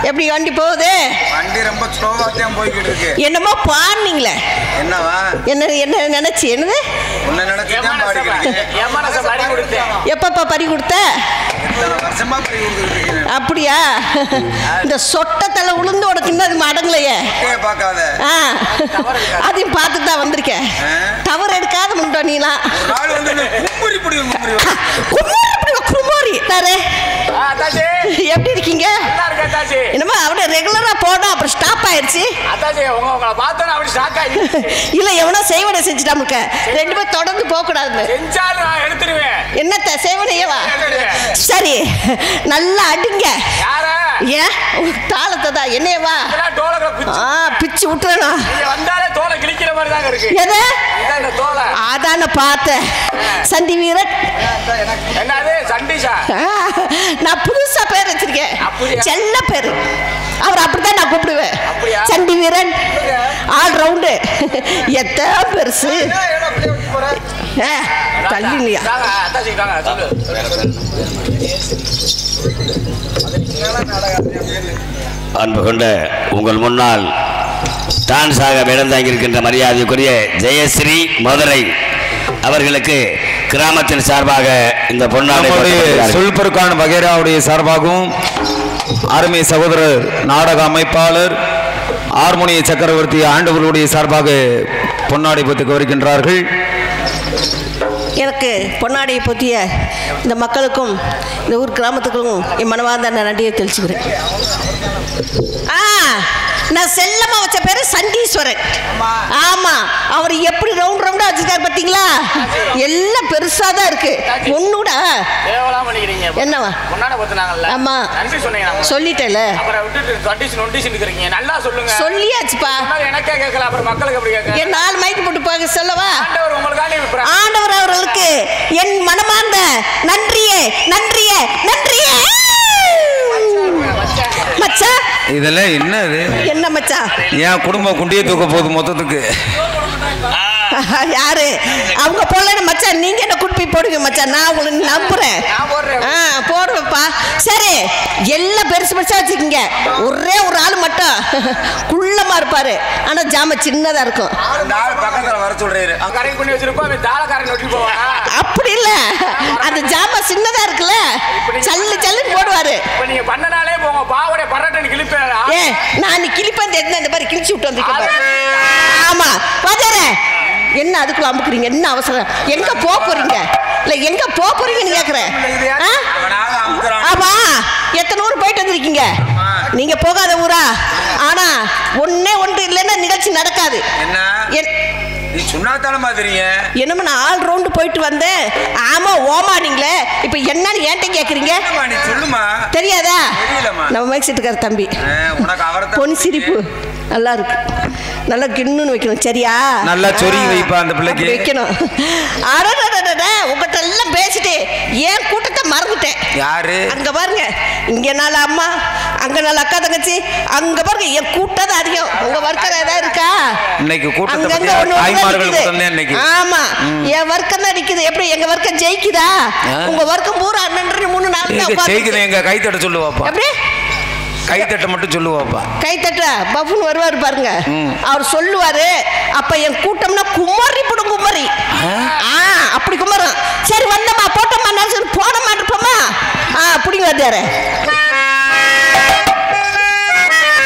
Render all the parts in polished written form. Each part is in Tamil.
எப்படி வண்டி போகுது? வண்டி ரொம்ப ஸ்லோவா தான் போய்கிட்டு இருக்கு. என்னமோ பாடுனீங்களே, என்னவா? என்ன நினைச்சு? என்னது? உன்னை நினைச்சு தான் பாடிக்கிட்டு. எப்பப்பா பறி கொடுத்த? வருஷமா பறி கொடுத்துருக்கு. அப்படியா? இந்த சொட்டத்தலை உளுந்து உனக்கு இன்னும் அது மடங்கலையே. பார்க்காத. அதையும் பார்த்துட்டு தான் வந்திருக்கேன். தவறு எடுக்காத முண்டோ நீலாம். குமரி தாரே, எப்படி இருக்கீங்க? என்னமா அவட ரெகுலரா போனா அப்புறம் ஸ்டாப் ஆயிருச்சு. இல்ல எவனோ செய்வனை செஞ்சுட்டாமுக்க, ரெண்டு பேரும் தொடர்ந்து போக கூடாது. என்னத்த செய்வனையவா? சரி, நல்லா அடிங்க. ஏன் தாளத்தை தான் என்னையவா பிச்சு விட்டுறா? அதான பார்த்தேன். சண்டி வீரன், நான் புதுசா பேர் வச்சிருக்கேன், செல்ல பேரு. அவர் அப்படித்தான் நான் கூப்பிடுவேன். சண்டி வீரன் ஆல் ரவுண்டு. எத்தனை பெருசு தள்ளியா? அன்பு கொண்ட உங்கள் முன்னால் டான்ஸாக இடந்தாங்கியிருக்கின்ற மரியாதைக்குரிய ஜெயஸ்ரீ மதுரை அவர்களுக்கு கிராமத்தின் சார்பாக இந்த பொன்னாடை சுல்பர்கான் வகைராவுடைய சார்பாகவும் அருமை சகோதரர் நாடக அமைப்பாளர் ஹார்மோனிய சக்கரவர்த்தி ஆண்டவர்களுடைய சார்பாக பொன்னாடை போத்துக்கு வருகின்றார்கள். எனக்கு பொன்னாடையை பற்றிய இந்த மக்களுக்கும் இந்த ஊர் கிராமத்துக்கும் என் மனவார்ந்த நன்றியை தெளிச்சுக்கிறேன். நான் செல்லமா வச்ச பேரு சண்டீஸ்வரன். ஆமா, அவர் எப்படி ரவுண்ட் ரவுண்டா வச்சிருக்காரு பாத்தீங்களா? எல்லாம் பெருசா தான் இருக்கு. ஒண்ணுட என்னவா? ஆமா சொல்லிட்டேல, சொல்லியாச்சுப்பா. என் 4 மைக்கு போட்டு போக சொல்லவா? ஆண்டவர் அவர்களுக்கு என் மனமார்ந்த நன்றியே நன்றியே நன்றியே. மச்சா இதெல்லாம் என்னது? என்ன மச்சா? என் குடும்பம் குண்டியை தூக்க போகுது மொத்தத்துக்கு. யாரு அவங்க போடல மச்சான்? நீங்க என்ன குட்டி போடுங்க மச்சான், நான் உங்களை நம்புறேன். போடுவேப்பா. சரி, எல்லாம் பெருசு பெருசா வச்சுக்கீங்க. ஒரே ஒரு ஆள் மட்டும் குள்ளமா இருப்பாரு, ஆனா ஜாம சின்னதா இருக்கும். அப்படி இல்ல, அந்த ஜாம சின்னதா இருக்குல்ல, சல்லு சல்லுன்னு போடுவாரு. நான் கிளிப்பேன் இந்த மாதிரி கிழிச்சு விட்டு வந்திருக்கேன். ஆமா வதறேன். என்ன அதுக்குள்ள அமுக்குறீங்க? என்ன அவசரம்? எங்க போறீங்க? இல்ல எங்க போறீங்கன்னு கேக்குறேன். ஆமா, எத்தனை ஊர் போயிட்டு வந்திருக்கீங்க? நீங்க போகாத ஊரா? ஆனா ஒன்னே ஒன்று இல்லைன்னா நிகழ்ச்சி நடக்காது. என்னமா நான் ஆல் ரவுண்டு போயிட்டு வந்தேன். ஆமா ஓமா நீங்களே இப்ப என்னன்னு ஏன்ட்ட கேக்குறீங்க? தெரியாதா? நம்ம மேக்ஸிட்டுக்கார தம்பி பொன் சிரிப்பு நல்லா இருக்கு, நல்லா கிண்ணுன்னு வைக்கணும். சரியா? நல்லா சொருகி வைப்பா அந்த பிள்ளைக்கு வைக்கணும். உங்ககிட்ட எல்லாம் பேசிட்டு ஏன் கூட்டத்தை மறந்துட்டேன். யாரு? அங்க பாருங்க, இங்க நாலு அம்மா, அங்க நாலு அக்கா தங்கச்சி, அங்க பாருங்க என் கூட்டம் அதிகம். உங்க வர்க்கம் ஏதாவது இருக்கா? இன்னைக்கு ஆமா, என் வர்க்கம் தான் நிக்குது. எப்படி எங்க வர்க்கம் ஜெயிக்குதா? உங்க வர்க்கம் பூரா 2-3 நாள் எங்க கை தட்ட சொல்லுவாப்பா. எப்படி கைத்தட்ட மட்டும் சொல்லுவாப்பா? கைத்தட்ட பஃபுன்னு வருவாரு பாருங்க, அவர் சொல்லுவாரு. அப்ப என் கூட்டம்னா குமரி புடும் குமரி. அப்படி குமரம். சரி வந்தம்மா போட்டம்மா நினைச்சு போன மாட்டிருப்போமா? பிடிங்க வந்தாரு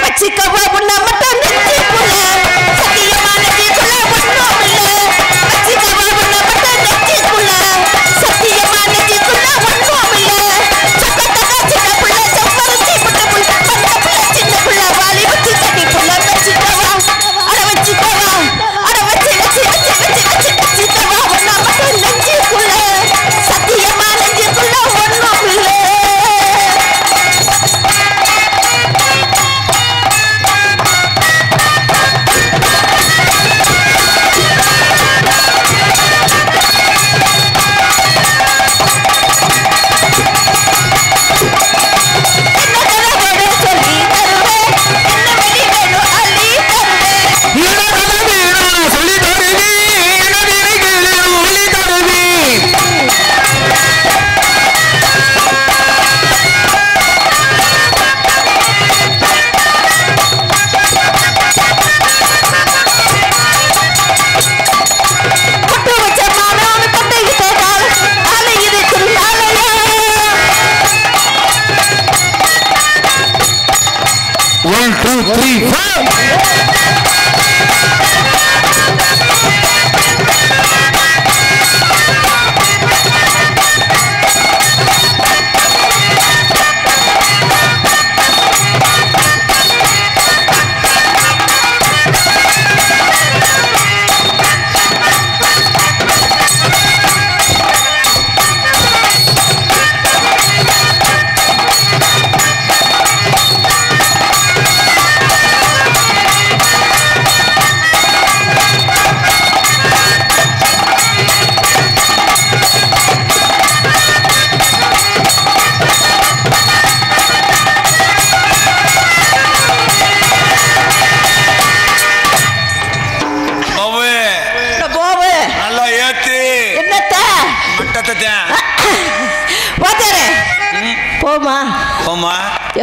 வச்சுக்கவா புண்ணா மட்டும் 2 3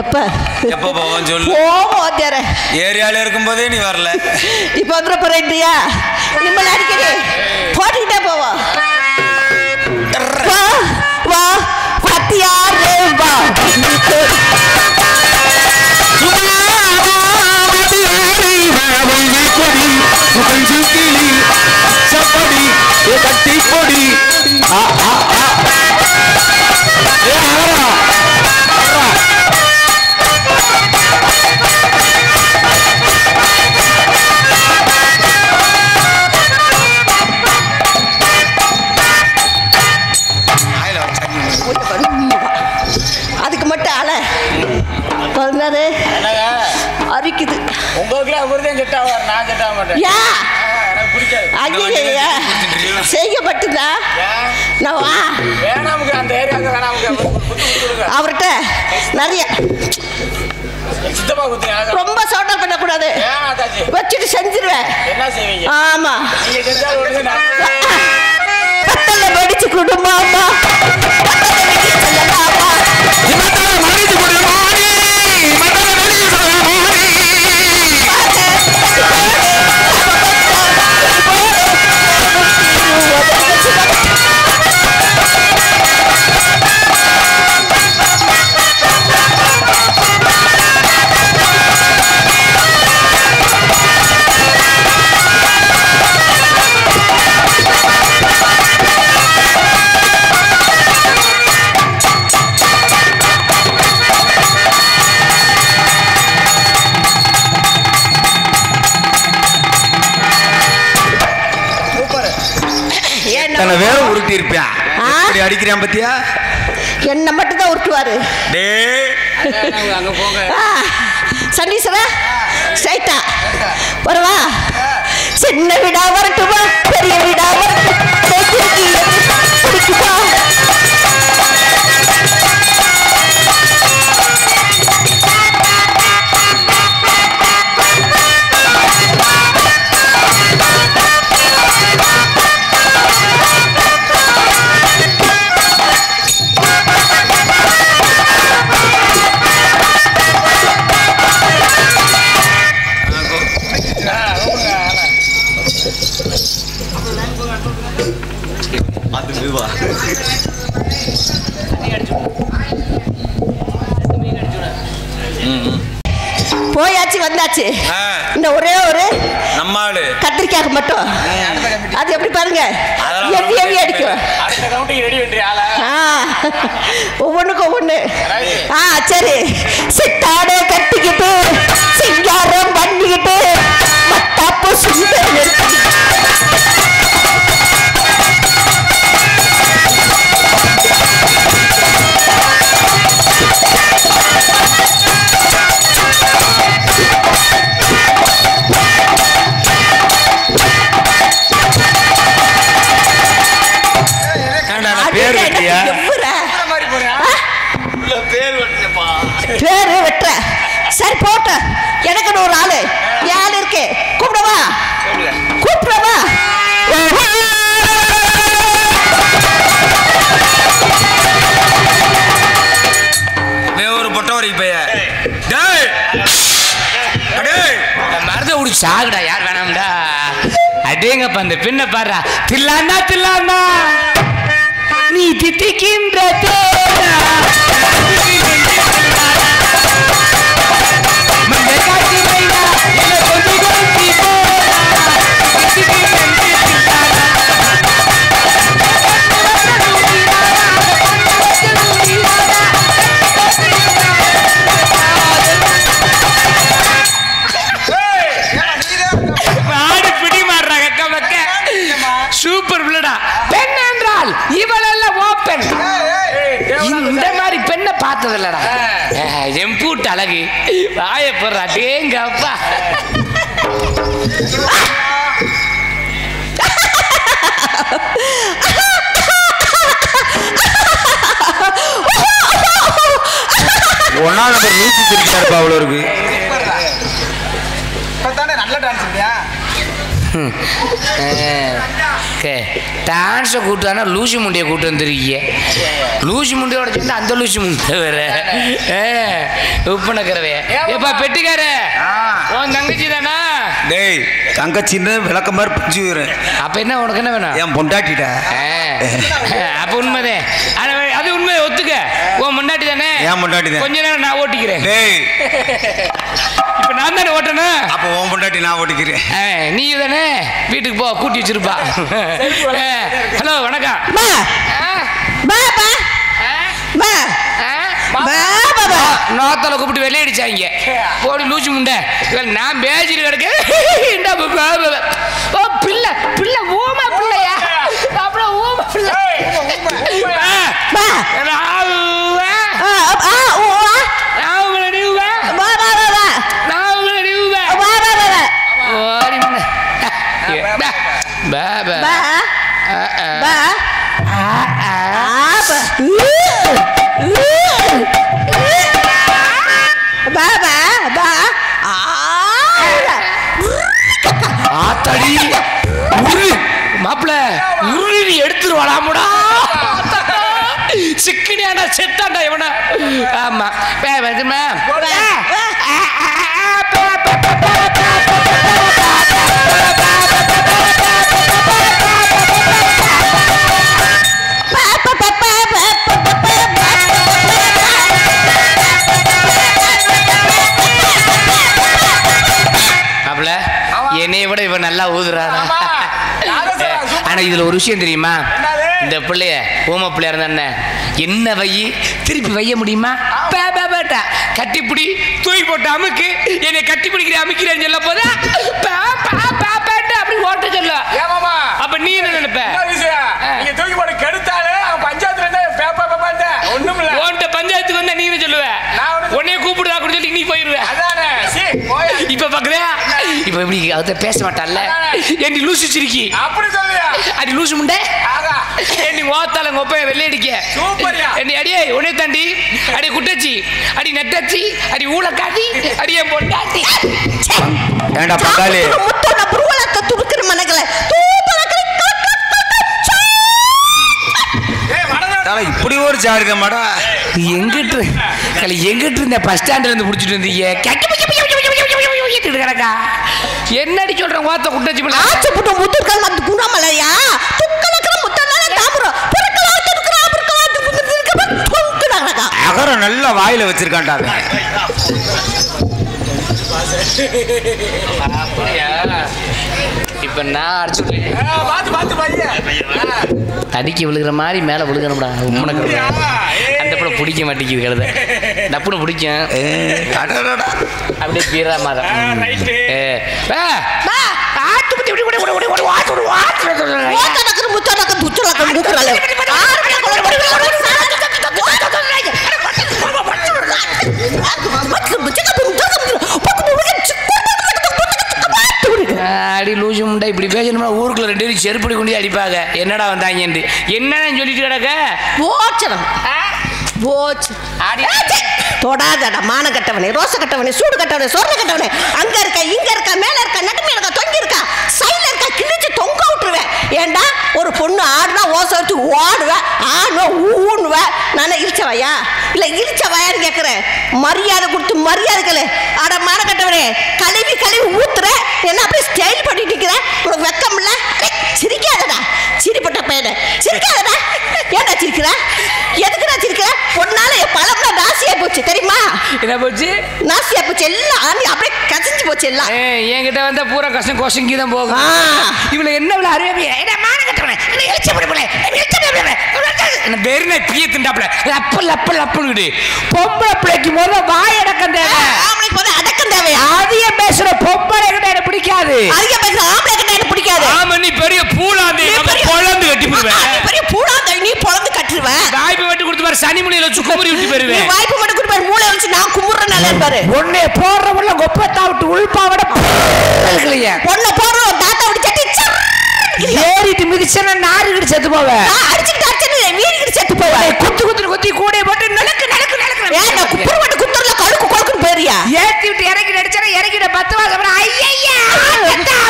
எப்ப எப்ப போவோம் சொல்லு. ஏரியால இருக்கும்போதே நீ வரல, இப்ப வந்துட போறியா? நிம்மல அடிக்கடி போட்டுக்கிட்டே போவோம். வா பத்தியாரு வா கட்டி பொடி அதுக்கு மட்டும் அலை அரிக்குது. செய்யப்பட்டுதா அவர்கிட்ட நிறைய ரொம்ப சோட்டல் பண்ணக்கூடாது, வச்சுட்டு செஞ்சிருவேன். ஆமா பத்தல படிச்சு குடும்பமா வேற உருட்டி இருப்பேன். அடிக்கிறான் பத்தியா? என்ன மட்டும் தான் உருட்டுவாரு. சண்டீஸ்வரா ஸ்ட்ரைட்டா வரவா? சின்ன வீடா வரட்டுமா பெரிய வீடா பிடிக்குமா? போயாச்சு வந்தாச்சு. இந்த ஒரே ஒரு நம்மாளு கத்திரிக்காய்க்கு மட்டும் அது எப்படி பாருங்க எவ்வி எவ்வி அடிக்கும். ஒவ்வொன்றுக்கும் ஒவ்வொன்று. சரி சிட்டாடை கட்டிக்கிட்டு சிங்காரம் பண்ணிக்கிட்டு மட்டாப்பு சுந்தர் பேரு வெட்டுற. சரி போட்ட எனக்கு ஒரு ஆளு யாரு இருக்கு கூப்பிடவா? கூப்பிடவா? ஒரு பொட்டவரி பைய மருத உடி சாகுடா. யார் வேணாம்டா அடேங்கப்பா. அந்த பின்ன பாரு தில்லாண்டா தில்லாண்டா நீ தித்திக்கின்ற மண்டை காட்டி இவளெல்லாம் ஓப்பன். இந்த மாதிரி பெண்ணை பார்த்தது இல்லடா. எம்பூட்டு அழகு வாய போடுறா டேங்க அப்பா. ஒன்னா நம்பர் நீச்சி சிரிக்கிறாருப்பா அவ்வளோ இருக்கு. நல்ல டான்ஸ் இல்லையா? டான்ஸை கூட்டானா லூசி முண்டியை கூட்டு வந்துருக்கீங்க. லூசி முண்டியோட சேர்ந்து அந்த லூசி முண்டை வேற உப்புனக்கிறவே. எப்பா பெட்டுக்கார உன் தங்கச்சி தானா? டேய் தங்கச்சின்னு விளக்க மாதிரி பிடிச்சி வரேன். அப்ப என்ன உனக்கு என்ன வேணும்? என் பொண்டாட்டிட்டா. அப்ப உண்மைதே. அது உண்மை ஒத்துக்க. உன் முன்னாடி தானே? என் முன்னாடி தான். கொஞ்ச நேரம் நான் ஓட்டிக்கிறேன். டேய் இப்ப நான் தானே ஓட்டணும். அப்போ உன் முன்னாடி நான் ஓட்டிக்கிறேன். நீ தானே வீட்டுக்கு போ கூட்டி வச்சிருப்பா. ஹலோ வணக்கம். நோத்தலை கூப்பிட்டு வெளியடிச்சாங்க. போடி லூசி முண்டை. நான் பேஜில் கிடக்க பிள்ளை பிள்ளை ஊமா பிள்ளையா? அப்புறம் ஊமா பிள்ளை மாப்பிள்ள உருளி எடுத்துருவாடாமுடா. சிக்கனியாடா செத்தாண்டா இவன. ஆமா என்னைய விட இவன் நல்லா ஊதுறானா. ஆனா இதுல ஒரு விஷயம் தெரியுமா? இந்த பிள்ளைய ஊம பிள்ளையா இருந்தா என்ன வையி திருப்பி வைய முடியுமா? கட்டிப்பிடி தூக்கி போட்டு அமுக்கு. என்னை கட்டி பிடிக்கிற அமுக்கிறேன்னு சொல்ல போதா அப்படி ஓட்ட சொல்ல. அப்ப நீ என்ன நினைப்ப? தூக்கி போட்டு கெடுத்தாலே பஞ்சாயத்துல பஞ்சாயத்துக்கு வந்தா நீ சொல்லுவ. உன்னைய கூப்பிடுவா கூட சொல்லி நீ போயிருவேன். இப்ப பாக்குறியா? இப்ப எப்படி அத பேச மாட்டான்ல. ஏண்டி லூசு சிரிக்கி அப்படி சொல்லியா? அடி லூசு முண்டை. ஏண்டி ஓத்தால கொப்பைய வெள்ளையடிக்க சூப்பர்யா. ஏண்டி அடியே உன்னை தாண்டி அடி குட்டச்சி அடி நெட்டச்சி அடி ஊளக்காட்டி அடி என் பொண்டாட்டி. ஏண்டா பக்காளி முத்தோட புருவலத்தை துடுக்குற மனகள இப்படி ஒரு ஜாடுக மாடா. எங்கிட்டு இந்த பஸ் ஸ்டாண்ட்ல இருந்து புடிச்சிட்டு வந்தீங்க கிடக்கா? என்னடி சொல்றேன்? ஓத்த குட்டச்சி ஆச்சு புட்டு முத்துக்கல் மத்து குணமலையா துக்கலக்கற முத்தனால தாமர புறக்கலா துக்கறா புறக்கலா துக்கறா அகர நல்ல வாயில வச்சிருக்கான்டா. இப்ப நான் தடிக்க விழுகிற மாதிரி மேல விழுகணும்டா. அந்த படம் பிடிக்க மாட்டேங்குது. கழுத டப்புனு பிடிக்கும். அப்படியே பீரா மாதம் அடி லூசு முண்டை. இப்படி பேசணும்னா ஊருக்குள்ள 2 பேரும் செருப்படி கொண்டு அடிப்பாங்க. என்னடா வந்தாங்கன்னு என்னன்னு சொல்லிட்டு கிடக்க போச்சனம் போச்சு. தொடாதடா மான கட்டவனே, ரோச கட்டவனே, சூடு கட்டவனே, சோறு கட்டவனே. அங்க இருக்க இங்க இருக்க மேல இருக்க நடுமே இருக்க தொங்கி இருக்கா சைல இருக்க கிழிச்சு தொங்க விட்டுருவேன். ஏண்டா ஒரு பொண்ணு ஆடுனா ஓசை வச்சு ஓடுவேன், ஆடுவ ஊனுவ. நானே இழிச்சவையா இல்ல இழிச்சவையான்னு கேட்கிறேன். மரியாதை கொடுத்து மரியாதை கலை. ஆட மான கட்டவனே கழுவி கழுவி ஊத்துற. என்ன அப்படியே ஸ்டைல் பண்ணிட்டு இருக்கிற? உனக்கு வெக்கம் இல்ல? சிரிக்காதடா சிரிப்பட்ட பையனை சிரிக்காதடா. ஏன்டா சிரிக்கிற? எதுக்குடா சிரிக்கிற? பொண்ணால என் பழம்லாம் நாசியா போச்சு தெரியுமா? என்ன போச்சு? நாசியா போச்சு எல்லாம். அப்படியே கசிஞ்சு போச்சு எல்லாம். என்கிட்ட வந்தா பூரா கஷ்டம் கொசங்கி தான் போகும். இவள என்ன இவ்வளவு அறியாமையா? என்ன மான கட்டவனே என்ன எழுச்சி போடுறே என்ன வெறும் பிய திண்டாப்ல லப்ப லப்ப லப்புன்னு பொம்பளை பிள்ளைக்கு போது வாய் அடக்கம் தேவை. ஆம்பளைக்கு போது அடக்கம் தேவையா? அதிக பேசுற பொம்பளை கிட்ட எனக்கு பிடிக்காது. அதிக பேசுற ஆம்பளை கிட்ட எனக்கு பிடிக்காது. ஆமா நீ பெரிய பூலாந்தி குழந்தை கட்டி போடுவேன். பெரிய பூலாந்தி கனிமொழியில வச்சு குமரி விட்டு போயிருவேன். வாய்ப்பு மட்டும் கொடுப்பாரு, மூளை வச்சு நான் கும்புறேன் பாரு. உன்னை போடுறவள்ள கொப்பத்தா விட்டு உள்பாவட ஒன்ன போடுறோம் தாத்தா விட்டு சட்டி ஏறிட்டு மிதிச்சா நாறு கிட்ட செத்து போவேன். அடிச்சுட்டு அடிச்சு வீடு கிட்ட செத்து போவேன். குத்தி கூட போட்டு நடக்கு நடக்கு நடக்கு ஏன் குப்புற மட்டும் குத்துறல கழுக்கு கொழுக்குன்னு பேரியா ஏத்தி விட்டு இறக்கி நடிச்சா இறக்கிட 10 மாசம் அப்புறம் ஐயா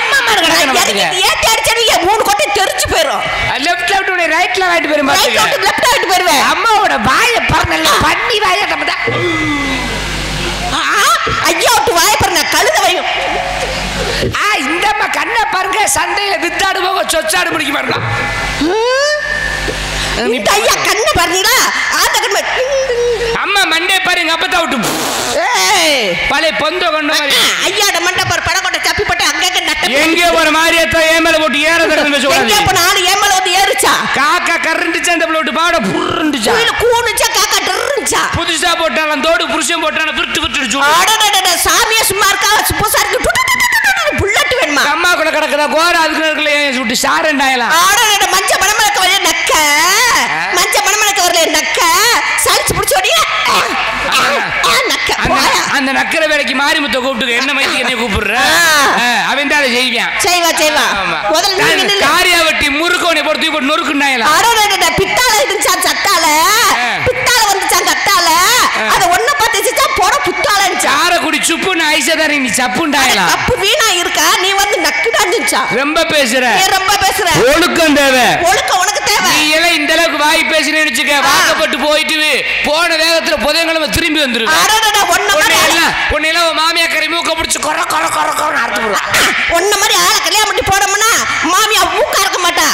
அம்மா மார் கிடக்கு. ஏத்தி அடிச்சா 3 கொட்டை தெரிச்சு போயிடும். லெஃப்ட் லெஃப்ட் உடனே ரைட்ல வாயிட்டு போயிரும். லெஃப்ட் ஆயிட்டு போயிருவேன். அம்மாவோட வாயை பறந்தல்ல பண்ணி வாயை தப்பதா. ஐயா விட்டு வாயை பாருங்க கழுத வையும். இந்த அம்மா கண்ணை பாருங்க சந்தையில வித்தாடு போக சொச்சாடு முடிக்க மாட்டான். இந்த ஐயா கண்ணை பாருங்களா ஆத்த கண்ணு அம்மா மண்டே பாருங்க அப்பதா விட்டு பழைய பொந்த கொண்ட மாதிரி ஐயாட மண்டை பாரு படக்கொட்டை தப்பி போட்டு அங்கங்க நட்ட எங்கே ஒரு மாதிரியா ஏமேல போட்டு ஏற தரன்னு சொல்றாங்க. எங்க அப்ப நானு ஏமேல வந்து ஏறுச்சா காக்கா கரண்டிச்சா அந்த பிள்ளை பாட புருண்டுச்சா கூணுச்சா காக்கா டர்ருச்சா புதுசா போட்டாலும் தோடு புருஷன் போட்டாலும் விட்டு விட்டுடுச்சு. அடடடட சாமியே சும்மா இருக்கா புதுசா இருக்கு புல்லட் வேணுமா அம்மா கூட கிடக்குதா கோர அதுக்கு இருக்குல சுட்டு சாரண்டாயலாம். அடடட மஞ்ச மணமலக்க வரல நக்க மஞ்ச மணமலக்க வரல நக்க சலிச்சு புடிச்சு ஓடியா நக்க அந்த நக்கற வேலைக்கு மாரிமுத்த கூப்பிட்டு என்ன மைத்தி என்ன கூப்பிடுற அவன் தான் செய்வான். செய்வா முதல்ல நீங்க காரியா வெட்டி முறுக்கோனை போட்டு போட்டு நொறுக்குண்டாயலாம். அடடட பித்தால இருந்துச்சா சத்தால பித்தால வந்துச்சா கத்தால அத ஒண்ணு பத்திச்சா போற புத்தாலன்ச்சா காரக்குடி சுப்புன்னு ஐசதாரி நீ சப்புண்டாயலாம். தப்பு வீணா இருக்கா நீ வந்து நக்குடாஞ்சுச்சா. ரொம்ப பேசுற நீ ரொம்ப பேசுற. ஒழுக்கம் தேவை. ஒழுக்கம் உனக்கு தேவை. நீ எல்லாம் இந்த அளவுக்கு வாய் பேசினேன்னு வச்சுக்க வாக்கப்பட்டு போயிட்டு போன வேகத்துல புதன்கிழமை திரும்பி வந்துரு. அடடட ஒன்னெல்லாம் மாமியா கறி மூக்க பிடிச்சு கொர கொர கொர கொர அறுத்து போடுவா. ஒன்ன மாதிரி ஆளை கல்யாணம் பண்ணி போடமுன்னா மாமியா மூக்கா இருக்க மாட்டா.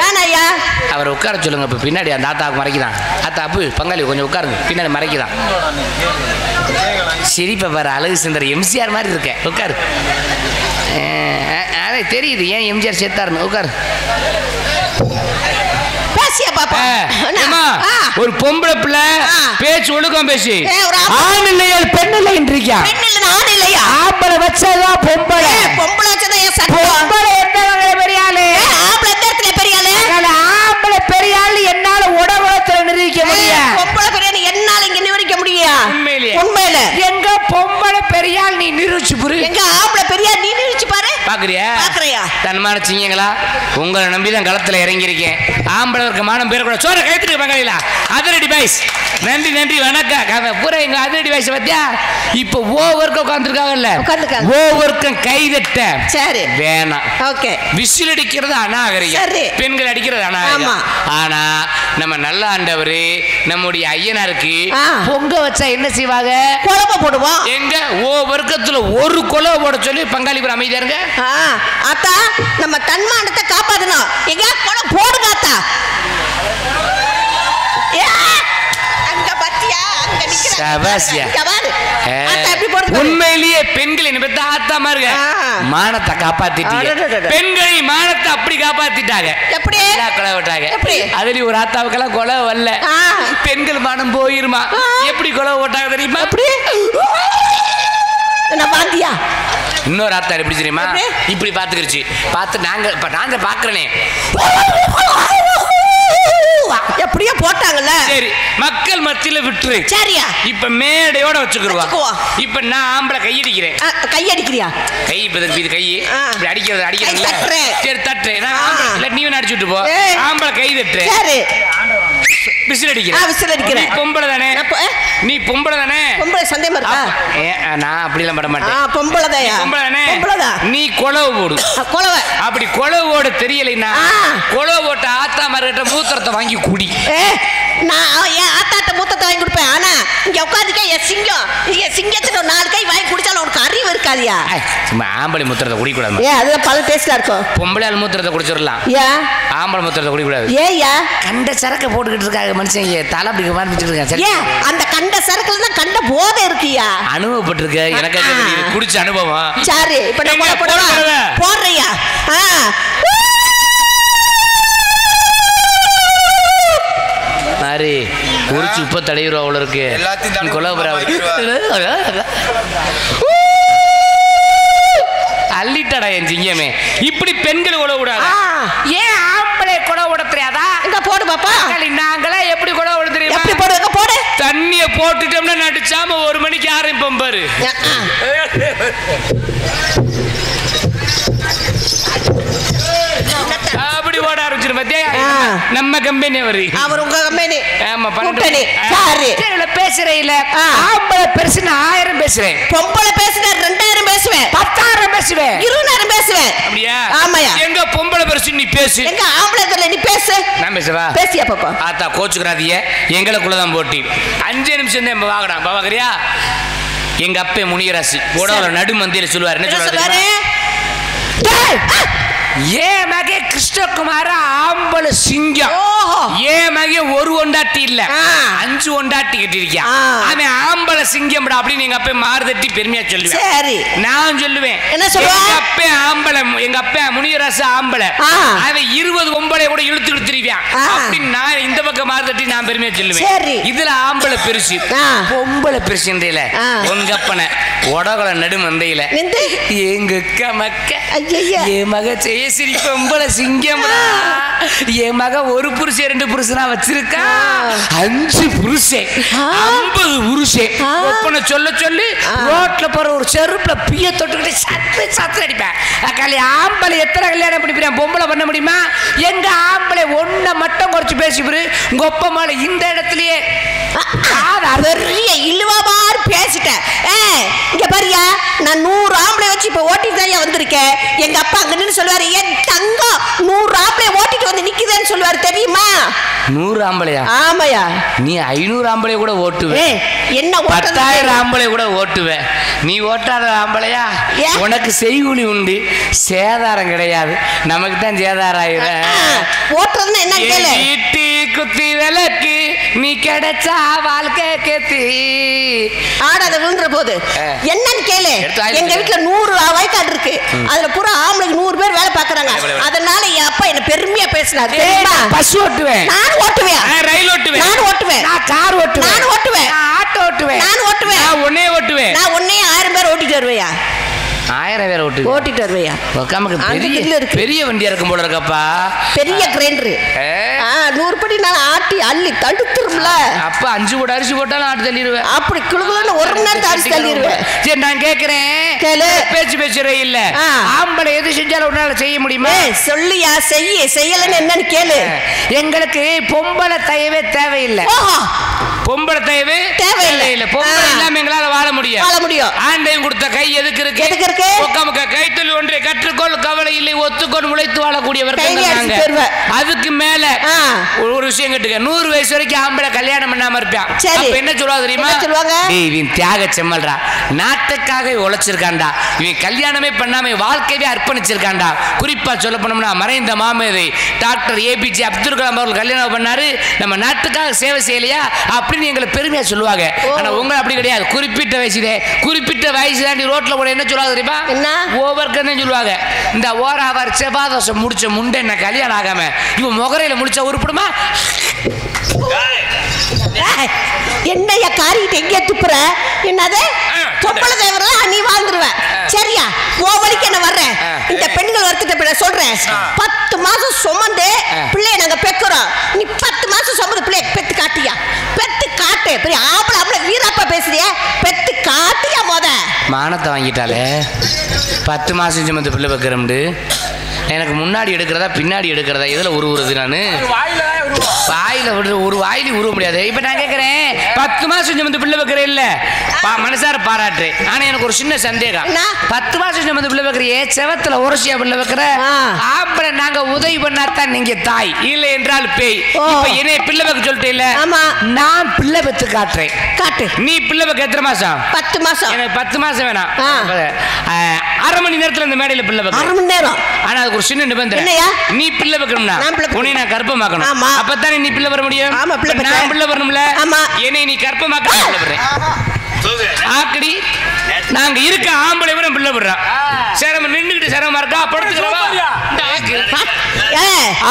வேணாயா அவர் உட்கார சொல்லுங்க. இப்ப பின்னாடி அந்த ஆத்தாவுக்கு மறைக்குதான். ஆத்தா அப்பு பங்காளி கொஞ்சம் உட்காருங்க பின்னாடி மறைக்குதான். சிரிப்பை பாரு அழகு சுந்தர் எம்ஜிஆர் மாதிரி இருக்க உட்காரு. அதே தெரியுது ஏன் எம்ஜிஆர் சேர்த்தாருன்னு உட்காரு. ஒரு பொம்பளை பிள்ளை பேச்சு ஒழுக்கம் பேசி ஆண் இல்லையா பெண் இல்லையா ஆம்பளை வச்சதான் பொம்பளை பொம்பளை வச்சதான் பொம்பளை எந்த வகை பெரியாளு ஆம்பளை எந்த இடத்துல பெரியாளு ஆம்பளை பெரியாளு என்னால உடம்புலத்துல நிரூபிக்க முடியும். பொம்பளை பெரியாளு என்னால இங்க நிரூபிக்க முடியும். உண்மையில எங்க பொம்பளை பெரியாள் நீ நிரூபிச்சு புரி. எங்க ஆம்பளை பெரியாள் நீ நிரூபிச்சு பாரு. பாக்குறியா தன்மான சிங்கங்களா உங்களை நம்பிதான் களத்துல இறங்கி இருக்கேன். ஆம்பளை இருக்க மானம் பேர் கூட சோற கைத்துட்டு பங்காளிலா அதிரடி பாய்ஸ் நன்றி நன்றி வணக்கம் பூரா எங்க அதிரடி பாய்ஸ் பத்தியா இப்ப ஓவர்க்க உட்காந்துருக்காங்கல்ல ஓவர்க்கம் கைதட்ட சரி வேணாம். ஓகே விசில் அடிக்கிறது அநாகரிகம் பெண்கள் அடிக்கிறது அநாகரிகம். ஆனா நம்ம நல்ல ஆண்டவர் நம்முடைய ஐயனாருக்கு பொங்க வச்சா என்ன செய்வாங்க குழம்பு போடுவோம். எங்க வர்க்கத்துல ஒரு கொலை போட சொல்லி பங்காளி பேர் அமைதியா இருங்க. அத்தா நம்ம தன்மானத்தை காப்பாத்தணும். எங்க கொலை போடுங்க அத்தா. உண்மையிலேயே பெண்கள் என்ன பெத்த ஆத்தா மாருங்க மானத்தை காப்பாத்திட்டீங்க. பெண்களை மானத்தை அப்படி காப்பாத்திட்டாங்க. எப்படி கொலை விட்டாங்க. அதுலயும் ஒரு ஆத்தாவுக்கெல்லாம் கொலை வரல பெண்கள் மானம் போயிருமா எப்படி கொலை ஓட்டாங்க தெரியுமா? பாத்தியா இன்னொரு ஆத்தா எப்படி தெரியுமா இப்படி பாத்துக்கிருச்சு பார்த்து நாங்க பாக்குறேனே எப்படியோ போட்டாங்கல்ல சரி மக்கள் மத்தியில விட்டுரு சரியா இப்ப மேடையோட வச்சுக்குருவா. இப்ப நான் ஆம்பளை கையடிக்கிறேன். கையடிக்கிறியா கை இது கை இப்படி அடிக்கிறது சரி தட்டுறேன் இல்ல நீ அடிச்சு விட்டு போ. ஆம்பளை கை தட்டுறேன் சரி விசில் அடிக்கிறேன். பொம்பளை தானே நீ பொம்பளை தானே பொம்பளை சந்தேகமா இருக்கா? நான் அப்படி எல்லாம் பட மாட்டேன். பொம்பளை தானே நீ கொலவு போடு. கொலவை அப்படி கொலவு ஓட தெரியலைன்னா கொலவு ஓட்ட ஆத்தா மார்கிட்ட மூத்திரத்தை வாங்கி குடி. நான் என் ஆத்தாட்ட மூத்தத்தை வாங்கி கொடுப்பேன். ஆனா இங்க உட்காந்துக்க என் சிங்கம் இங்க சிங்கத்துல 4 கை வாங்கி குடிச்சாலும் உனக்கு அறிவு இருக்காதியா? சும்மா ஆம்பளை மூத்திரத்தை குடிக்கூடாது. அதுதான் பல டேஸ்டா இருக்கும். பொம்பளை மூத்திரத்தை குடிச்சிடலாம். ஆம்பளை மூத்திரத்தை குடிக்கூடாது. ஏயா கண்ட சரக்க போட்டுக்கிட்டு இருக்காங்க மனுஷன் தலை அப்படி மாறிட்டு இருக்காங்க. அந்த கண்ட சரக்குல தான் கண்ட போதை இருக்கியா? அனுபவப்பட்டிருக்க எனக்கு குடிச்ச அனுபவம். சரி இப்ப நான் போடுறியா? மாறி உரிச்சு உப்ப தடையிறோம் அவ்வளோ இருக்கு அள்ளிட்டடா என் சிங்கமே. இப்படி பெண்கள் கொலை விடாது. ஏன் ஆம்பளை கொலை விட தெரியாதா? இங்க போடு பாப்பா. நாங்களே எப்படி கொலை விட தெரியுமா? எப்படி போடுங்க பம்பரு அப்படி ஓட ஆரம்பிச்சிரு பத்தியா நம்ம கம்பெனி அவர் உங்க கம்பெனி ஆமா கூட்டணி சாரி பேசுறேன் ஆம்பளை பெருசுன்னு 1000 பேசுறேன் பொம்பளை பேசுனா 2000 பேசுவேன் 10000 பேசுவேன் 20000 பேசுவேன் அப்படியா ஆமாயா எங்க பொம்பளை பெருசு நீ பேசு எங்க ஆம்பளை தெரியல நீ பேசு நான் பேசுவா பேசியா பாப்பா ஆத்தா கோச்சுக்கிறாதீங்க எங்களுக்குள்ளதான் போட்டி 5 நிமிஷம் தான் வாங்கலாம் பாக்கறியா எங்க அப்பே முனியராசி உடவுல நடு மந்தியில சொல்லுவார் என்ன சொல்றாரு ஏ மகே கிருஷ்ணகுமார ஆம்பளை சிங்கம் ஏ மகே ஒரு ஒண்டாட்டி இல்ல 5 ஒண்டாட்டி கட்டிருக்கியா அவன் ஆம்பளை சிங்கம் அப்படின்னு எங்க அப்பா மாறுதட்டி பெருமையா சொல்லுவேன் சரி நான் சொல்லுவேன் என்ன சொல்லுவேன் எங்க அப்பா ஆம்பளை எங்க அப்பா முனியராசு ஆம்பளை அவன் 20 ஒம்பளை கூட இழுத்து இழுத்துருவான் அப்படின்னு நான் இந்த பக்கம் மாறுதட்டி நான் பெருமையா சொல்லுவேன் இதுல ஆம்பளை பெருசு பொம்பளை பெருசுன்றீல உங்க அப்பனை உடகுல நடு மந்தையில எங்க அக்கா மக்க என் மக ஜெயஸ்ரீ பொம்பளை சிங்கம் என் மக ஒரு புருஷன் 2 புருஷனா வச்சிருக்கா 5 புருஷன் 50 புருஷன் ஒப்பனை சொல்ல சொல்லி ரோட்ல போற ஒரு செருப்புல பிய தொட்டுக்கிட்டு சத்து அடிப்பேன் அக்காளி ஆம்பளை எத்தனை கல்யாணம் பண்ணிப்பேன் பொம்பளை பண்ண முடியுமா எங்க ஆம்பளை ஒன்ன மட்டும் குறைச்சு பேசிப்பிரு உங்க ஒப்ப மேல இந்த இடத்துலயே பெரிய இழுவா மாதிரி பேசிட்டேன் இங்க பாரியா நான் 100 ஆம்பளை வச்சு இப்ப ஓட்டிட்டு தான் வந்திருக்கேன் எங்க அப்பா அங்க நின்று சொல்லுவாரு என் தங்கம் 100 ஆம்பளை ஓட்டிட்டு வந்து நிக்குதுன்னு சொல்லுவாரு தெரியுமா 100 ஆம்பளையா ஆமாயா நீ 500 ஆம்பளை கூட ஓட்டுவே என்ன 10000 ஆம்பளை கூட ஓட்டுவே நீ ஓட்டாத ஆம்பளையா உனக்கு செய்கூலி உண்டு சேதாரம் கிடையாது நமக்கு தான் சேதாரம் ஆயிரும் ஓட்டுறதுன்னா என்ன கேளு ஈட்டி குத்தி விளக்கு நீ கிடைச்சா வாழ்க்கை கேத்தி ஆடாத விழுந்துற போது என்னன்னு கேளு எங்க வீட்டுல 100 வயக்காடு இருக்கு அதுல பூரா ஆம்பளைக்கு 100 பேர் வேலை பாக்குறாங்க அதனால என் அப்பா என்ன பெருமையா பேசினாரு தெரியுமா பஸ் ஓட்டுவேன் நான் ஓட்டுவேன் ரயில் ஓட்டுவேன் நான் ஓட்டுவேன் நான் கார் ஓட்டுவேன் நான் ஓட்டுவேன் நான் ஆட்டோ ஓட்டுவேன் நான் ஓட்டுவேன் நான் ஒண்ணே ஓட்டுவேன் நான் ஒண்ணே 1000 பேர் ஓட்டிட்டு வருவேயா 1000 பேர் ஓட்டிட்டு வருவையா பெரிய வண்டியா இருக்கும் போல இருக்கப்பா பெரிய கிரைண்டர் 100 படி நான் ஆட்டி அள்ளி தடுத்துரும்ல அப்ப 5 கூட அரிசி போட்டாலும் ஆட்டி தள்ளிடுவேன் அப்படி குளுகுலுன்னு ஒரு நேரத்தை அரிசி தள்ளிடுவேன் சரி நான் கேக்குறேன் பேச்சு பேசுறே இல்ல ஆம்பளை எது செஞ்சாலும் உன்னால செய்ய முடியுமா சொல்லியா செய்யலன்னு என்னன்னு கேளு எங்களுக்கு பொம்பளை தயவே தேவையில்லை பொம்பளை தயவு தேவையில்லை பொம்பளை இல்லாம எங்களால வாழ முடியும் ஆண்டையும் கொடுத்த கை எதுக்கு இருக்கு கைத்தொழில் ஒன்றை கற்றுக்கொள் கவலை இல்லை ஒத்துக்கொண்டு உழைத்து வாழக்கூடியவர்கள் அதுக்கு மேல ஒரு விஷயம் கேட்டுக்க 100 வயசு வரைக்கும் ஆம்பளை கல்யாணம் பண்ணாம இருப்பான் அப்ப என்ன சொல்லுவா தெரியுமா இவன் தியாக செம்மல்றா நாட்டுக்காக உழைச்சிருக்காண்டா இவன் கல்யாணமே பண்ணாம வாழ்க்கையே அர்ப்பணிச்சிருக்காண்டா குறிப்பா சொல்ல போனோம்னா மறைந்த மாமேதை டாக்டர் APJ அப்துல் கலாம் அவர்கள் கல்யாணம் பண்ணாரு நம்ம நாட்டுக்காக சேவை செய்யலையா அப்படின்னு எங்களை பெருமையா சொல்லுவாங்க ஆனா உங்களை அப்படி கிடையாது குறிப்பிட்ட வயசு தாண்டி ரோட்ல கூட என்ன சொல்லுவாங்க தெரியுமா என்ன ஓவர்க்கன்னு சொல்லுவாங்க இந்த ஓராவர் செவ்வாதோஷம் முடிச்ச முண்டை என்ன கல்யாணம் ஆகாம இவன் முகரையில முடிச்ச உருப்படுமா என்னைய காரிட்டு எங்கே துப்புற என்னது பொம்பளை தேவரெல்லாம் நீ வாழ்ந்துருவ சரியா ஓ வழிக்கு என்ன வர்றேன் இந்த பெண்கள் வருத்திட்ட சொல்றேன் 10 மாசம் சுமந்து பிள்ளைய நாங்க பெக்குறோம் நீ 10 மாசம் சுமந்து பிள்ளைய பெத்து காட்டியா பெத்து காட்டு பெரிய ஆம்பளை வீராப்பா பேசுறிய பெத்து காட்டியா மொத மானத்தை வாங்கிட்டாலே 10 மாசம் சுமந்து பிள்ளை பெக்கிறோம்டு எனக்கு முன்னாடி எடுக்கிறதா பின்னாடி எடுக்கிறதா எதுல உருவுறது நானு வாயில ஒரு வாயில உருவ முடியாது இப்ப நான் கேட்கிறேன் 10 மாசம் சுமந்து பிள்ளை வைக்கிறேன் இல்ல மனசார பாராட்டு ஆனா எனக்கு ஒரு சின்ன சந்தேகம் 10 மாசம் சுமந்து பிள்ளை வைக்கிறியே செவத்துல உரசியா பிள்ளை வைக்கிற ஆம்பளை நாங்க உதவி பண்ணாதான் நீங்க தாய் இல்லை என்றால் பேய் இப்ப என்னைய பிள்ளை வைக்க சொல்லிட்டு இல்ல நான் பிள்ளை பெத்து காட்டுறேன் காட்டு நீ பிள்ளை வைக்க எத்தனை மாசம் 10 மாசம் எனக்கு 10 மாசம் வேணாம் 1/2 மணி நேரத்துல இந்த மேடையில பிள்ளை வைக்க 1/2 மணி நேரம் ஆனா அதுக்கு ஒரு சின்ன நிபந்தனை நீ பிள்ளை வைக்கணும்னா உன்னை நான் கர்ப்பமாக்கணும் அப்பதானே நீ பிள்ளை வர முடியும் நான் பிள்ளை வரணும்ல என்னை நீ கர்ப்பமாக்க பிள்ளை வர்றேன் ஆக்கடி நாங்க இருக்க ஆம்பளை வர பிள்ளை விடுறோம் சிரமம் நின்றுகிட்டு சிரமமா இருக்கா படுத்துக்கிறவா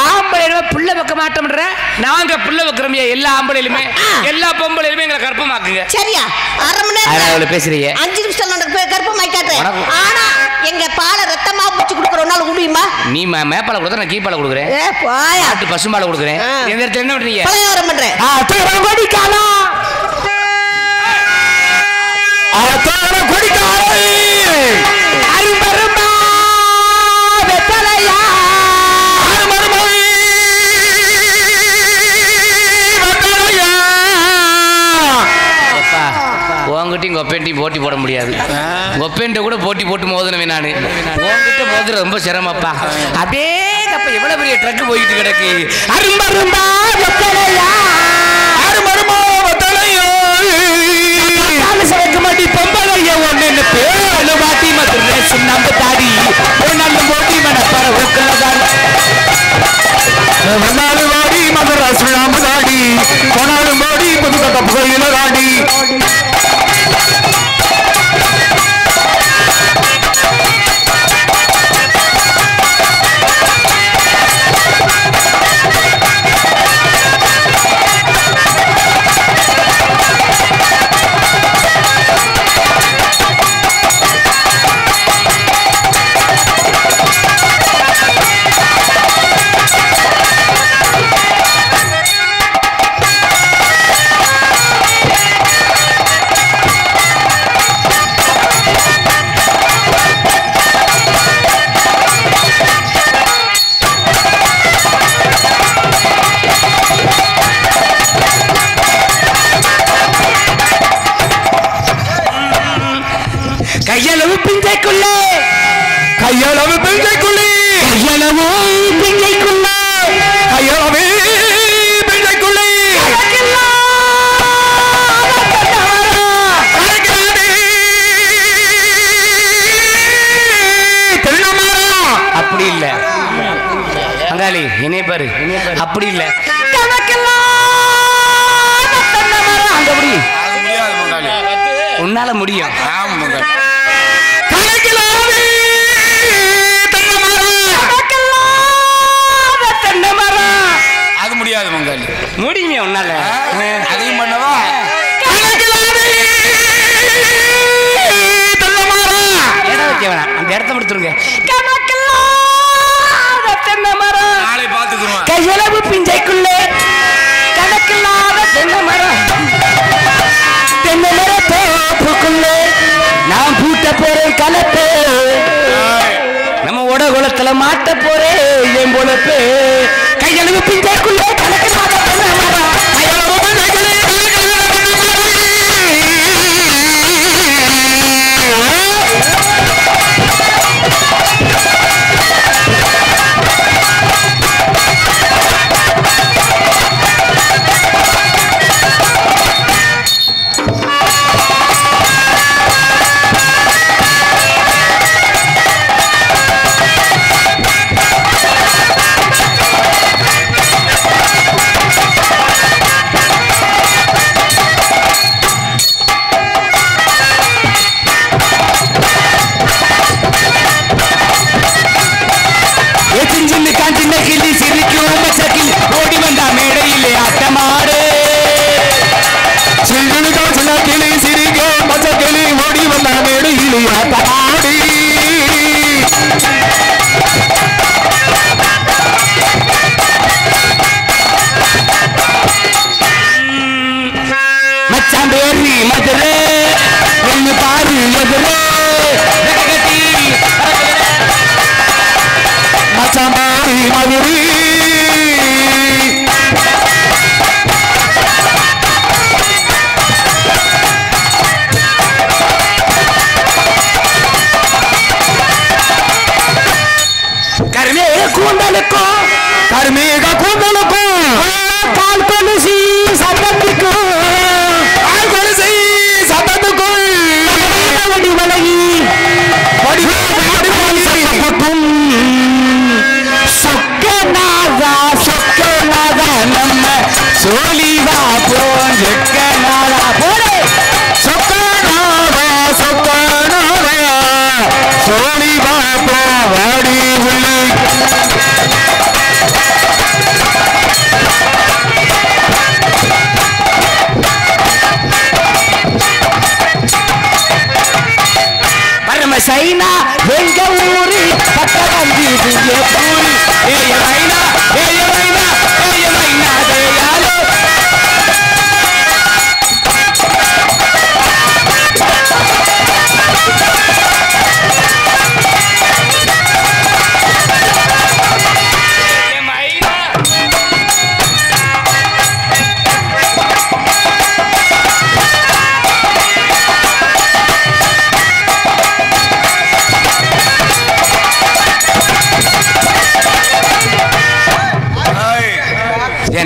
ஆம்பளை பிள்ளை வைக்க மாட்டோம்ன்ற நாங்க பிள்ளை வைக்கிறோம் எல்லா ஆம்பளையிலுமே எல்லா பொம்பளையிலுமே எங்களை கர்ப்பமாக்குங்க சரியா 1/2 மணி நேரம் பேசுறீங்க 5 நிமிஷம் கர்ப்பமாக்காட்டேன் ஆனா எங்க பாலை ரத்தமா பிடிச்சு குடுக்கறனால முடியுமா நீ மேப்பால கொடுத்தா நான் கீப்பால கொடுக்குறேன் ஆட்டு பசும்பால கொடுக்குறேன் இந்த இடத்துல என்ன பண்றீங்க பலகாரம் பண்றேன் ஆத்தான கொடிக்காரை அரும்பரும்பா வெத்தலையா உங்ககிட்டையும் கொப்பேன்ட்டையும் போட்டி போட முடியாது. கொப்பேன்ட்ட கூட போட்டி போட்டு மோதனவே நான். உங்ககிட்ட மோதுற ரொம்ப சிரமப்பா. அப்படியே அப்ப எவ்வளவு பெரிய ட்ரக் போயிட்டு கிடக்கு. அரும்பரும்பா வெத்தலையா அரும்பரும்பா வெத்தலையா சரக்கு மாட்டி பொம்பளைய ஒன்னு பேரு மாட்டி மதுரை சுண்ணாம்பு தாடி ஒன்னு போட்டி மனப்பற ஒக்கலதான் வந்தாலும் வாடி மதுரை சுண்ணாம்பு தாடி போனாலும் வாடி புதுக்கட்ட புகையில தாடி கையளவு பிஞ்சைக்குள்ளே கையளவு பிஞ்சைக்குள்ளே கையளவு பிஞ்சைக்குள்ளே கையளவே பிஞ்சைக்குள்ளே அப்படி இல்ல பங்காளி என்னைய பாரு அப்படி இல்ல உன்னால முடியும். அது முடியாது மங்காளி. முடியுமே உன்னால. அதையும் பண்ணவா இடம் வைக்க வேணாம். அந்த இடத்த கொடுத்துருங்க. நாளை பார்த்துக்குவோம். கையளவு பிஞ்சைக்குள்ளே கணக்கில்லாத தென்னை மரம் தென்னை மர தோப்புக்குள்ளே நான் பூட்ட போறேன் கலப்பு நம்ம உடகுளத்துல மாட்ட போறேன் என் பொழப்பு கையளவு பிஞ்சைக்குள்ளே கணக்கில்லாத தென்னை மரம் ஓடி வந்தா மேடையிலே ஆட்டமாடு கிளி சிரிக்க மச்ச கிளி ஓடி வந்த மேடையிலே ஆட்டமாடி மச்சான் பேரி மதுரை ஒன்னு பாரு எதிரே மச்சான் பேரி மதுரை கர்மேக கூந்தலுக்கும் கால் கொலுசி சட்டத்துக்கும் வடி வலகி சட்டத்துக்கும் சொக்கநாதா நம்ம சோழிவா போன் சொக்கநாதா போடே சொக்கநாதா சோழிவா போ வாடி உள்ளி சைனா எங்க ஊரு பட்ட வந்தி பூரி ஏய மைனா தேயாலோ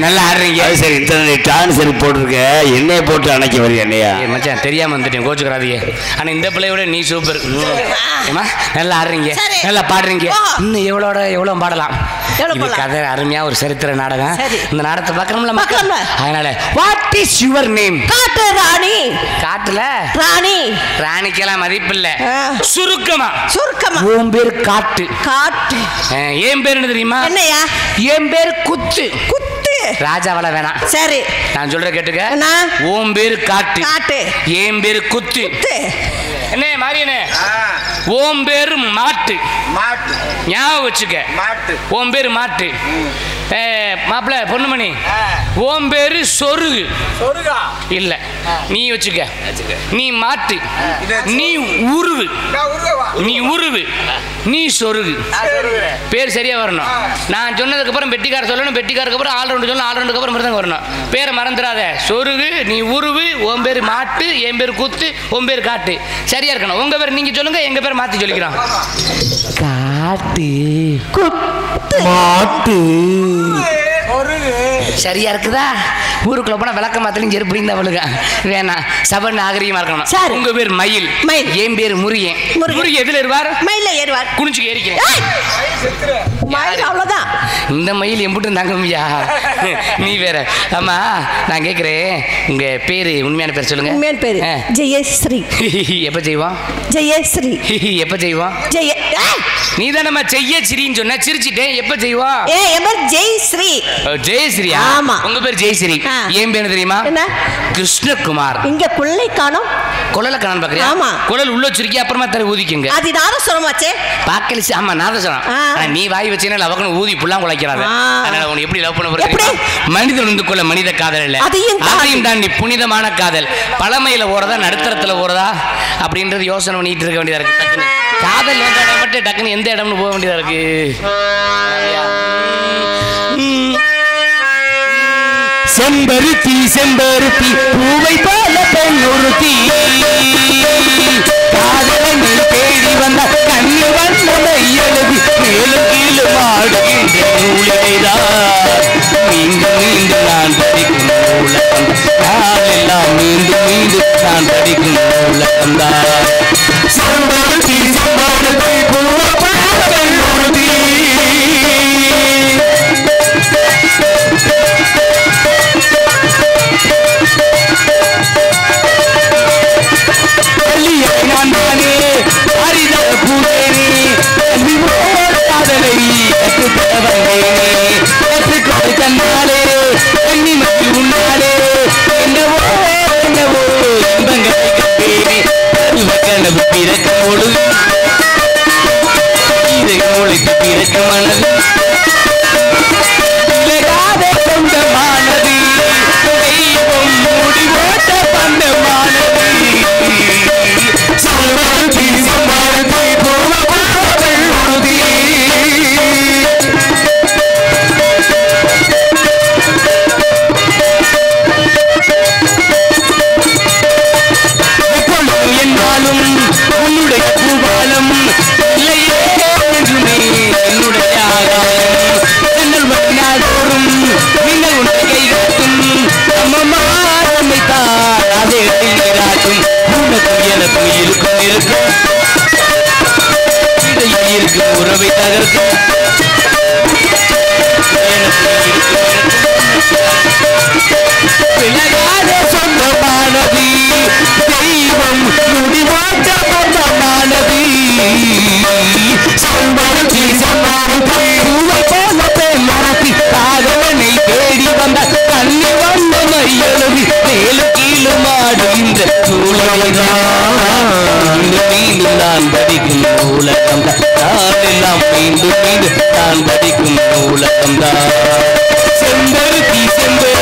நல்லா ஆடுறீங்க. சரி இந்த டான்ஸ் போட்டுருக்க என்னைய போட்டு அணைக்க வரி என்னையா மச்சான் தெரியாம வந்துட்டேன் கோச்சுக்கிறாதீங்க. ஆனா இந்த பிள்ளையோட நீ சூப்பர். நல்லா ஆடுறீங்க நல்லா பாடுறீங்க. இன்னும் எவ்வளவு பாடலாம். இது கதை அருமையா ஒரு சரித்திர நாடகம். இந்த நாடகத்தை பார்க்கணும்ல மக்கள். அதனால வாட் இஸ் யுவர் நேம்? காட்டு ராணி. காட்டுல ராணி. ராணிக்கெல்லாம் மதிப்பு இல்ல. சுருக்கமா உன் பேர் காட்டு. காட்டு. என் பேர் என்ன தெரியுமா? என்னையா? என் பேர் குத்து. குத்து. ராஜாவள வேணாம். சரி நான் சொல்ற கேட்டுக்க. உன் பேர் காட்டு. காட்டு. என் பேர் குத்து. என்ன மாரியனே? உன் பேர் மாட்டு. மாட்டு ஞாபகம் வச்சுக்க. மாட்டு. உன் பேர் மாட்டு. மாப்பிள்ள பொண்ணுமணி உன் பேரு சொருகு. சொருகா இல்ல நீ வச்சுக்க. நீ மாட்டு. நீ உருவு. நீ உருவு. நீ சொருகு. பேர் சரியா வரணும். நான் சொன்னதுக்கு அப்புறம் பெட்டிக்கார சொல்லணும். பெட்டிக்காருக்கு அப்புறம் ஆல் ரவுண்டு சொல்லணும். ஆல் ரவுண்டுக்கு அப்புறம் மருந்தங்க வரணும். பேரை மறந்துடாத. சொருகு நீ உருவு. உன் பேர் மாட்டு. என் பேர் குத்து. உன் பேர் காட்டு. சரியா இருக்கணும். உங்க பேர் நீங்க சொல்லுங்க. எங்க பேர் மாத்தி சொல்லிக்கிறோம். காட்டு குத்து மாட்டு. சரியா இருக்குதா? ஊருக்குள்ள போனா விளக்க மாத்தலையும் செருப்பு அவளுக்கு வேணாம். சபை நாகரிகமா இருக்கணும். உங்க பேர் மயில். மயில். என் பேர் முருகன். முருகன் எதுல ஏறுவார்? மயில ஏறுவார். குனிஞ்சு ஏறிக்கிறேன். அவ்வளவுதான். இந்த மயில் எம்புட்டு தங்கம்யா. நீ வேற. ஆமா நான் கேக்குறேன் உங்க பேரு உண்மையான பேர் சொல்லுங்க. உண்மையான பேரு ஜெயஸ்ரீ. எப்ப செய்வோம்? ஜெயஸ்ரீ. எப்ப செய்வோம்? ஜெய நீ தானம்மா ஜெயஸ்ரீன்னு சொன்ன. சிரிச்சிட்டேன். எப்ப செய்வோம்? என் பேர் ஜெயஸ்ரீ. ஜெயஸ்ரீயா? ஆமா. உங்க பேர் ஜெயஸ்ரீ. ஏன் பேரு தெரியுமா? என்ன? கிருஷ்ணகுமார். இங்க குள்ளை காணோம். குழல காணோம் பாக்குறியா? ஆமா. குழல் உள்ள வச்சிருக்கியா அப்புறமா தர ஊதிக்குங்க. அது நாதஸ்வரமாச்சே. பாக்கலிசி. ஆமா நாதஸ்வரம். நீ வாய் வச்சீனா லவக்கன ஊதி புல்லாம் குலைக்கிறாத. அதனால உன்னை எப்படி லவ் பண்ண போறீங்க? மனிதன் வந்து கொள்ள மனித காதல் இல்ல. அதையும் தாண்டி புனிதமான காதல். பழமையில ஓறதா நடுத்தரத்துல ஓறதா அப்படின்றது யோசனை பண்ணிட்டு இருக்க வேண்டியதா இருக்கு. டக்குனு காதல் எந்த இடம் மட்டும் டக்குன்னு எந்த இடம்னு போக வேண்டியதா இருக்கு. செம்பருத்தி செம்பருத்தி பூவை போல பெண் ஒருத்தி காதலனை தேடி வந்த கண்ணு வண்ணமை எழுதி மேலும் கீழும் ஆடுகின்ற நூலினைதான் மீண்டும் மீண்டும் நான் படிக்கும் நூலகம் நாளெல்லாம் மீண்டும் மீண்டும் நான் படிக்கும் நூலகம் தான். செம்பருத்தி செம்பருத்தி பூவை போல பெண் ஒருத்தி உறவை தகர்த்து விலகாத சொந்தமானது தெய்வம் முடிவாட்ட சொந்தமானது செம்பருத்தி செம்பருத்தி பூவை போல பெண்மரத்தி காதலனை தேடி வந்த கண்ணி வந்த மையளவி மேலும் கீழும் ஆடுகின்ற மீண்டும் நான் படிக்கும் நூலகம் நாளெல்லாம் மீண்டும் மீண்டும் நான் படிக்கும் நூலகம் தான். செம்பருத்தி செம்பருத்தி